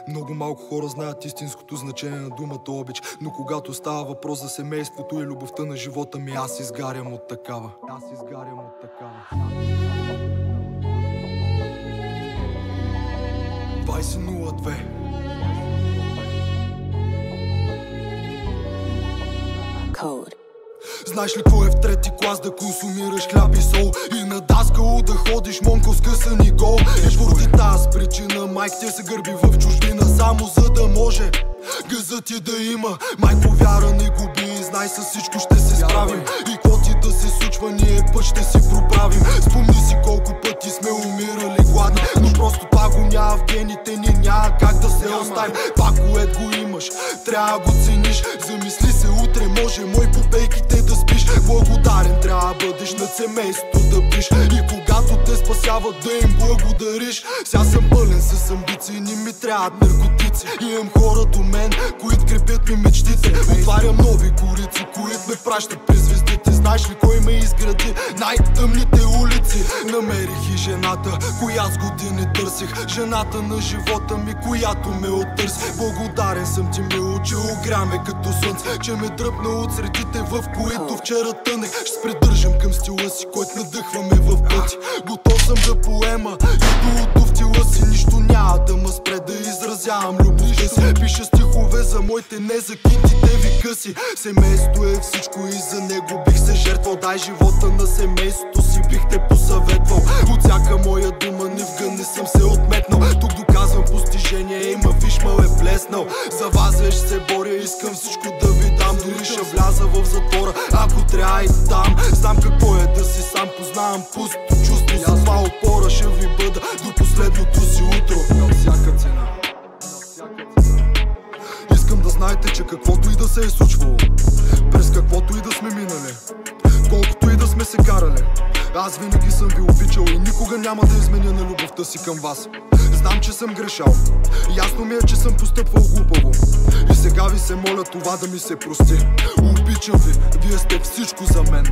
Много малко хора знаят истинското значение на думата обич, но когато става въпрос за семейството и любовта на живота ми, аз изгарям от такава. 20:02. Code. Знаеш ли кой е в трети клас да консумираш хляб и сол и на даскало да ходиш монко с късани гол? И поради тази причина майк ти се гърби в чужбина, само за да може гъза ти да има. Майко, вяра не губи, знай със всичко ще се справим. И какво ти да се случва, ние път ще си проправим. Спомни си колко пъти сме умирали гладни, но просто това го няма в гените ни, няма как да се оставим. Това, което го имаш, трябва да го цениш. Замисли се, утре може мой по пейките да спиш. Благодарен трябва да бъдеш на семейството да биш. И когато те спасяват да им благодариш. Сега съм пълен с амбиции, не ми трябват наркотици. Имам хора до мен, които крепят ми мечтите. Отварям нови корици, които ме пращат през звездите. Знаеш ли кой ме изгради най-тъмните улици? Намерих и жената, коя с години търсих. Жената на живота ми, която ме оттърси. Благодарен съм ти, мило, че огря ме като слънце, че ме дръпна от средите, в които вчера тънех. Ще се придържам към стила си, който надъхваме в пъти. Готов съм да поема идолото в тила си. Нищо няма да ме спре да изразявам любовта си. Пиша стихове за моите незакитите ви къси. Семейството е всичко и за него бих се жертвал. Дай живота на семейството си, бих те посъветвал. От всяка моя дума нивга не съм се отметнал. Тук доказвам постижение, има виж ме е блеснал. За вас ще се боря, искам всичко да ви дам. Дори ще вляза в затвора, ако трябва и там. Знам какво е да си сам, познавам пусто чувство. За това опора ще ви бъда до последното си утро. На всяка цена. Искам да знаете, че каквото и да се е случвало, през каквото и да сме минали, колкото и да сме се карали, аз винаги съм ви обичал и никога няма да изменя на любовта си към вас. Знам, че съм грешал, ясно ми е, че съм постъпвал глупаво. И сега ви се моля това да ми се прости. Обичам ви, вие сте всичко за мен.